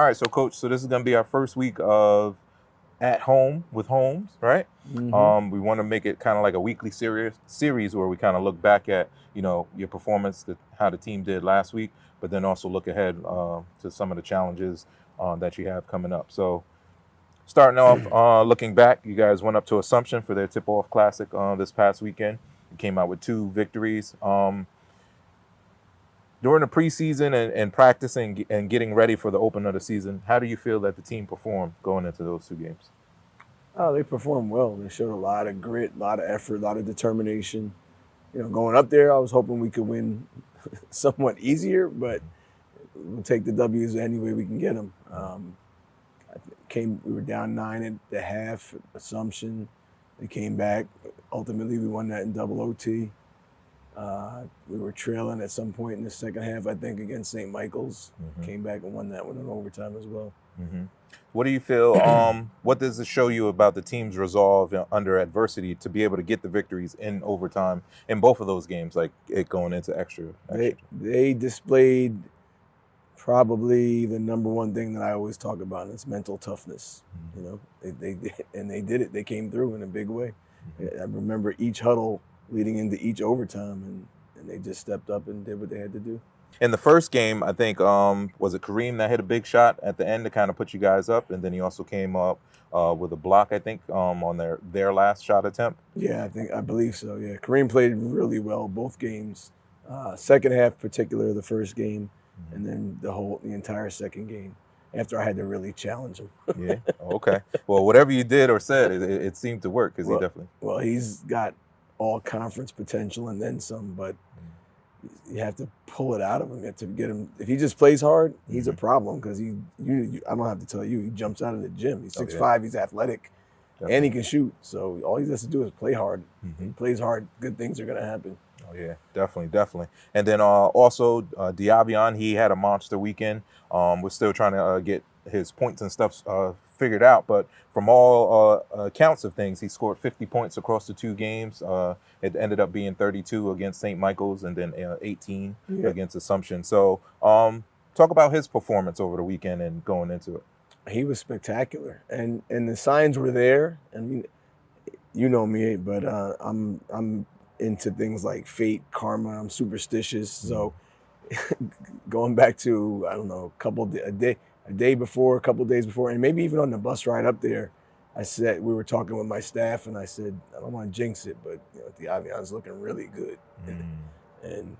All right, so Coach, so this is going to be our first week of at home with Holmes, right? We want to make it kind of like a weekly series where we kind of look back at, your performance, how the team did last week, but then also look ahead to some of the challenges that you have coming up. So starting off, looking back, you guys went up to Assumption for their tip-off classic this past weekend. You came out with 2 victories. During the preseason and practicing and getting ready for the open of the season, how do you feel that the team performed going into those 2 games? Oh, they performed well. They showed a lot of grit, a lot of effort, a lot of determination. Going up there, I was hoping we could win somewhat easier, but we'll take the W's any way we can get them. We were down 9 at the half, Assumption. They came back. Ultimately, we won that in double OT. We were trailing at some point in the second half, I think, against St. Michael's. Came back and won that one in overtime as well. What do you feel? What does it show you about the team's resolve under adversity to be able to get the victories in overtime in both of those games, like it going into extra? They displayed probably the number one thing that I always talk about, and it's mental toughness. They did it. They came through in a big way. I remember each huddle leading into each overtime, and they just stepped up and did what they had to do. In the first game, I think, was it Kareem that hit a big shot at the end to kind of put you guys up, and then he also came up with a block, I think, on their last shot attempt? Yeah, I believe so, yeah. Kareem played really well both games. Second half particular, the first game, and then the entire second game, after I had to really challenge him. Yeah, okay. Well, whatever you did or said, it seemed to work, because he definitely... Well, he's got all conference potential and then some, but you have to pull it out of him. You have to get him. If he just plays hard, he's a problem, because I don't have to tell you, he jumps out of the gym. He's 6'5", he's athletic, and he can shoot. So all he has to do is play hard. He plays hard, good things are going to happen. Oh, yeah, definitely. And then also Diavion, he had a monster weekend. We're still trying to get his points and stuff figured out, but from all accounts of things, he scored 50 points across the 2 games. It ended up being 32 against St. Michael's and then 18 against Assumption. So talk about his performance over the weekend and going into it. He was spectacular, and the signs were there. And you know me, but I'm into things like fate, karma. I'm superstitious. So going back to, I don't know, a day before, a couple of days before, and maybe even on the bus ride up there, we were talking with my staff, and I said, I don't want to jinx it, but Diavion's looking really good. And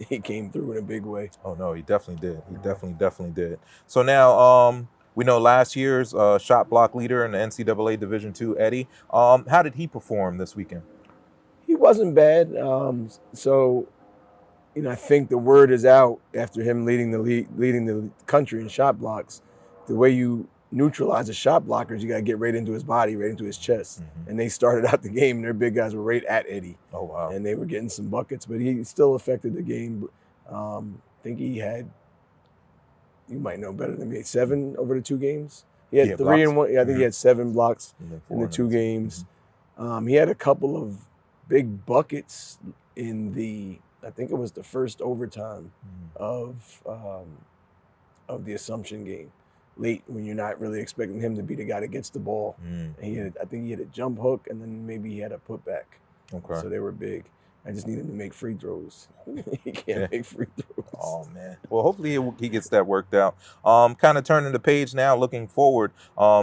he came through in a big way. Oh, no, he definitely did. He definitely did. So now we know last year's shot block leader in the NCAA Division II, Eddie. How did he perform this weekend? He wasn't bad. I think the word is out after him leading the country in shot blocks. The way you neutralize a shot blocker is you got to get right into his body, right into his chest. And they started out the game, and their big guys were right at Eddie. Oh, wow. And they were getting some buckets, but he still affected the game. I think he had, you might know better than me, 7 over the 2 games. He had 3 blocks. And 1. Yeah, I think he had 7 blocks in the 2 games. He had a couple of big buckets in I think it was the first overtime of the Assumption game, late, when you're not really expecting him to be the guy that gets the ball. And I think he had a jump hook, and then maybe he had a putback. Okay. So they were big. I just need him to make free throws. He can't make free throws. Oh, man. Well, hopefully he gets that worked out. Kind of turning the page now, looking forward.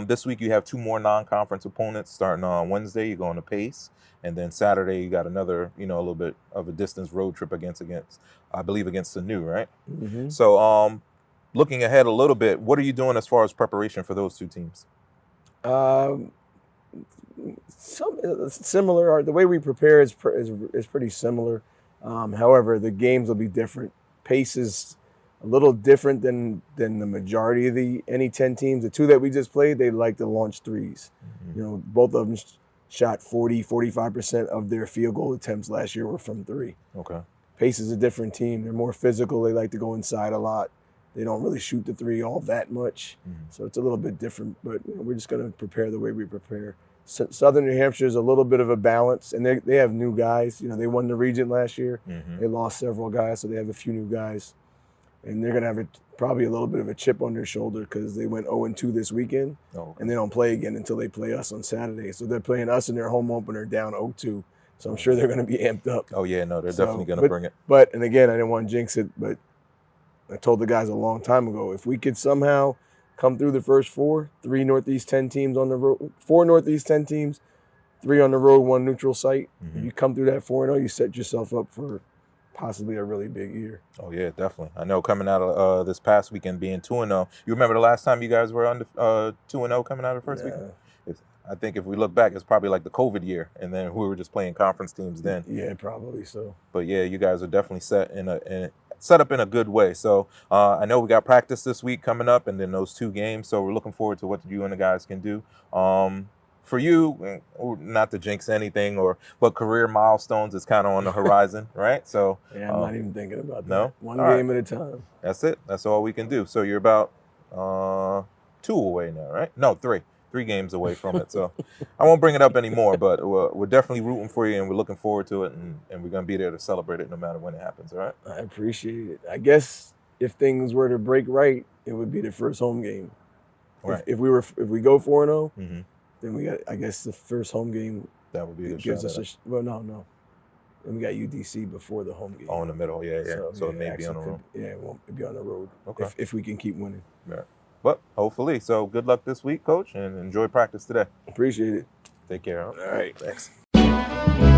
This week you have 2 more non-conference opponents. Starting on Wednesday, you're going to Pace. And then Saturday, you got another, a little bit of a distance road trip against I believe, against the New, right? So looking ahead a little bit, what are you doing as far as preparation for those 2 teams? Similar. The way we prepare is pretty similar. However, the games will be different. Pace is a little different than the majority of the NE10 teams. The 2 that we just played, they like to launch threes. Both of them shot 45% of their field goal attempts last year were from 3. Okay. Pace is a different team. They're more physical. They like to go inside a lot. They don't really shoot the 3 all that much. So it's a little bit different, but we're just going to prepare the way we prepare. Southern New Hampshire is a little bit of a balance, and they have new guys. They won the region last year. They lost several guys, so they have a few new guys. and they're gonna have probably a little bit of a chip on their shoulder because they went 0-2 this weekend, and they don't play again until they play us on Saturday. So they're playing us in their home opener down 0-2. So I'm sure they're going to be amped up. Oh yeah, no, they're definitely going to bring it. But and again, I didn't want to jinx it, but I told the guys a long time ago, if we could somehow come through the first 4, 3 Northeast 10 teams on the road, 4 Northeast 10 teams, 3 on the road, 1 neutral site. If you come through that 4-0, you set yourself up for possibly a really big year. Oh yeah, definitely. I know coming out of this past weekend being 2-0. You remember the last time you guys were under 2-0 coming out of the first weekend? I think if we look back, it's probably like the COVID year, and then we were just playing conference teams then. Yeah, probably so. But yeah, you guys are definitely set up in a good way. So I know we got practice this week coming up, and then those 2 games. So we're looking forward to what you and the guys can do. For you, not to jinx anything, but career milestones is kind of on the horizon, right? So yeah, I'm not even thinking about that. No, one game at a time. That's it. That's all we can do. So you're about 2 away now, right? No, 3. 3 games away from it. So I won't bring it up anymore, but we're definitely rooting for you, and we're looking forward to it, and we're going to be there to celebrate it no matter when it happens, all right? I appreciate it. I guess if things were to break right, it would be the first home game. Right. If we go 4-0, then we got, I guess, the first home game. That would be the gives us no. And we got UDC before the home game. Oh, in the middle, yeah. So it may be on the road. Yeah, it won't be on the road. Okay. If we can keep winning. Yeah. But hopefully. So good luck this week, Coach, and enjoy practice today. Appreciate it. Take care. All right. Thanks.